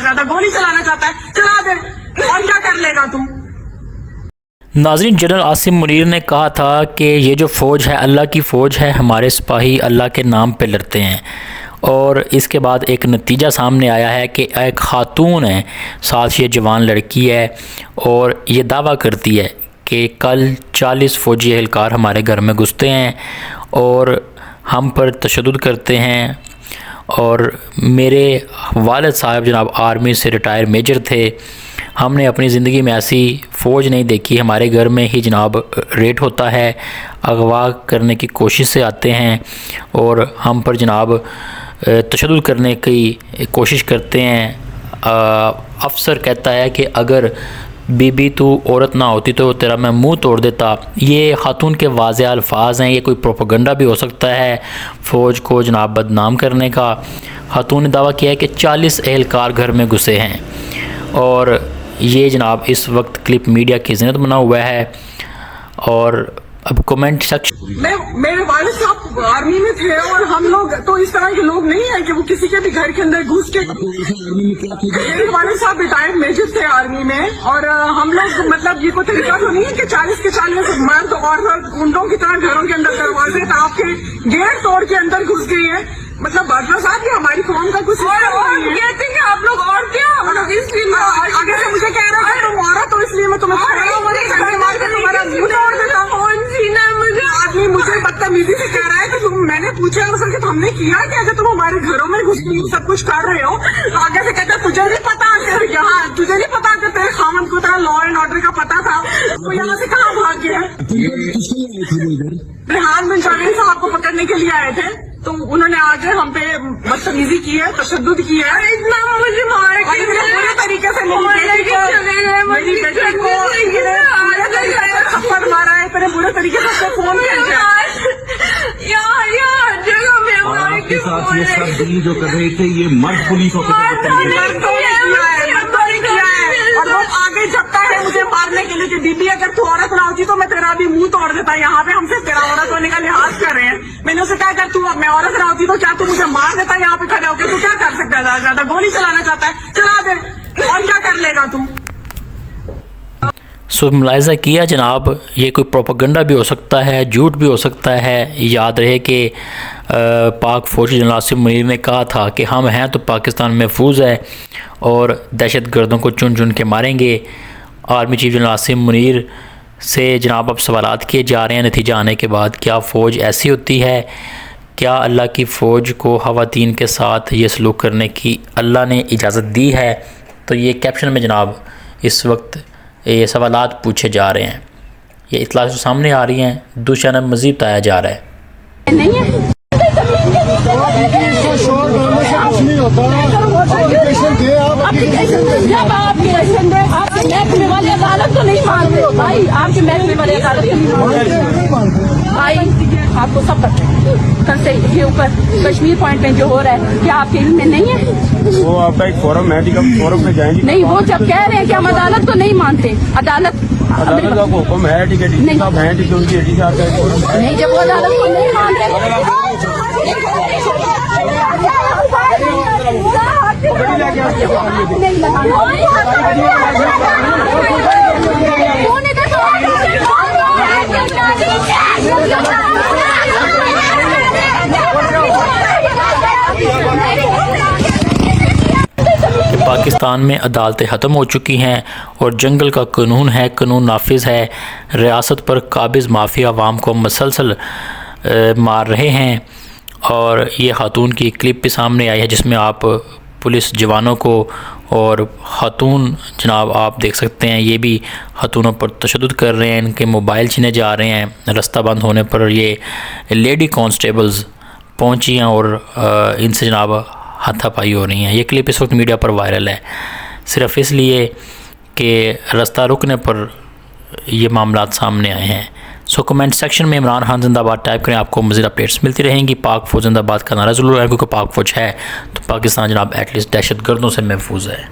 ज्यादा गोली चलाना चाहता है चला दे, और क्या कर लेगा तू। नाज़रीन, जनरल आसिम मुनीर ने कहा था कि ये जो फ़ौज है अल्लाह की फ़ौज है, हमारे सिपाही अल्लाह के नाम पे लड़ते हैं। और इसके बाद एक नतीजा सामने आया है कि एक ख़ातून है, साथ ये जवान लड़की है, और ये दावा करती है कि कल 40 फ़ौजी एहलकार हमारे घर में घुसते हैं और हम पर तशद्दुद करते हैं। और मेरे वालिद साहब जनाब आर्मी से रिटायर मेजर थे, हमने अपनी ज़िंदगी में ऐसी फ़ौज नहीं देखी। हमारे घर में ही जनाब रेड होता है, अगवा करने की कोशिश से आते हैं और हम पर जनाब तशद्दुद करने की कोशिश करते हैं। अफसर कहता है कि अगर बीबी तू औरत ना होती तो तेरा मैं मुंह तोड़ देता। ये ख़ातून के वाज़ेह अल्फाज हैं, ये कोई प्रोपेगेंडा भी हो सकता है फ़ौज को जनाब बदनाम करने का। ख़ातून ने दावा किया है कि 40 एहलकार घर में घुसे हैं और ये जनाब इस वक्त क्लिप मीडिया की ज़िन्नत बना हुआ है। और अब कमेंट सेक्शन मेरे वालिद साहब आर्मी में थे और हम लोग तो इस तरह के लोग नहीं है कि वो किसी के भी घर के अंदर घुस के। मेरे वालिद साहब रिटायर्ड मेजर थे आर्मी में, और हम लोग मतलब ये कोई तरीका तो नहीं है कि 40 के 40 मर्द और गुंडों की तरह घरों के अंदर दरवाजे ताप के गेट तोड़ के अंदर घुस गई है। मतलब बाजवा साहब ये हमारी कौम का कुछ कहते हैं कि आप लोग और क्या मतलब इसलिए आगे से मुझे कह रहा है तुम औरत तो इसलिए मैं तुम्हें तुम्हारा मुंह तोड़ देता हूँ। आदमी मुझे बदतमीजी से कह रहा है कि मैंने पूछा सर कि तुमने किया कि अगर तुम हमारे घरों में घुस के सब कुछ कर रहे हो, तो आगे से कहते तुझे नहीं पता कि यहाँ तुझे नहीं पता कि तेरे खामन को तेरा लॉ एंड ऑर्डर का पता था, तो यहाँ से कहाँ भाग गया है। रेहान बिन शाकिर साहब को पकड़ने के लिए आए थे, तो उन्होंने आके हम पे बदतमीजी की है, तशद्दुद किया है, इतना मुझे मार के पूरे तरीके से मेरी बेटी को थप्पड़ मारा है, तेरे बुरे तरीके से फोन किया आपके साथ ये सब डील जो कर रहे थे ये मर्द पुलिस ऑफिसर और वो आगे झपटा है मुझे मारने के लिए कि बीबी अगर तू औरत ना होती तो मैं तेरा भी मुंह तोड़ देता। यहाँ पे हमसे तेरा औरत होने का लिहाज कर रहे हैं। मैंने उसे कहा अगर तू मैं औरत ना होती तो क्या तू मुझे मार देता यहाँ पे खड़े होकर? तू क्या कर सकता है? ज्यादा गोली चलाना चाहता है चला दे, और क्या कर लेगा तू। सो मुलाहिज़ा किया जनाब, ये कोई प्रोपेगेंडा भी हो सकता है, झूठ भी हो सकता है। याद रहे कि पाक फ़ौजी जनरल आसिम मुनीर ने कहा था कि हम हैं तो पाकिस्तान महफूज है और दहशत गर्दों को चुन चुन के मारेंगे। Army chief general Asim Munir से जनाब अब सवालात किए जा रहे हैं नतीजा आने के बाद, क्या फ़ौज ऐसी होती है? क्या अल्लाह की फ़ौज को ख़वातीन के साथ ये सलूक करने की अल्लाह ने इजाज़त दी है? तो ये कैप्शन में जनाब इस वक्त ये सवालात पूछे जा रहे हैं, ये इतला सामने आ रही हैं, दूसरा मज़ीद बताया जा रहा है। नहीं है जब आप महकमे वाले अदालत तो नहीं मानते हो भाई, आपके महकमे वाले अदालत तो नहीं मानते भाई, आपको सब पता है। कल से ये ऊपर कश्मीर पॉइंट में जो हो रहा है क्या आपके इल्म में नहीं है? वो आपका एक फोरम है, फोरम में जाएंगे। नहीं, वो जब कह रहे हैं कि हम अदालत को नहीं मानते, अदालत का हुक्म है, ठीक है डी साहब हैं, ठीक है उनकी एडी साहब का फोरम है। नहीं, जब वो अदालत को नहीं मानते पाकिस्तान में अदालतें ख़त्म हो चुकी हैं और जंगल का कानून है, कानून नाफिज है। रियासत पर काबिज़ माफिया अवाम को मसलसल मार रहे हैं। और ये ख़ातून की क्लिप भी सामने आई है जिसमें आप पुलिस जवानों को और ख़ातून जनाब आप देख सकते हैं, ये भी ख़ातूनों पर तशद्दुद कर रहे हैं, इनके मोबाइल छीने जा रहे हैं। रास्ता बंद होने पर ये लेडी कांस्टेबल्स पहुंची हैं और इनसे जनाब हाथापाई हो रही हैं। ये क्लिप इस वक्त मीडिया पर वायरल है सिर्फ़ इसलिए कि रास्ता रुकने पर ये मामलात सामने आए हैं। सो कमेंट सेक्शन में इमरान खान जिंदाबाद टाइप करें, आपको मज़ीद अपडेट्स मिलती रहेंगी। पाक फ़ौज जिंदाबाद का नारा ज़रूर है, क्योंकि पाक फ़ौज है तो पाकिस्तान जनाब एटलीस्ट दहशत गर्दों से महफूज है।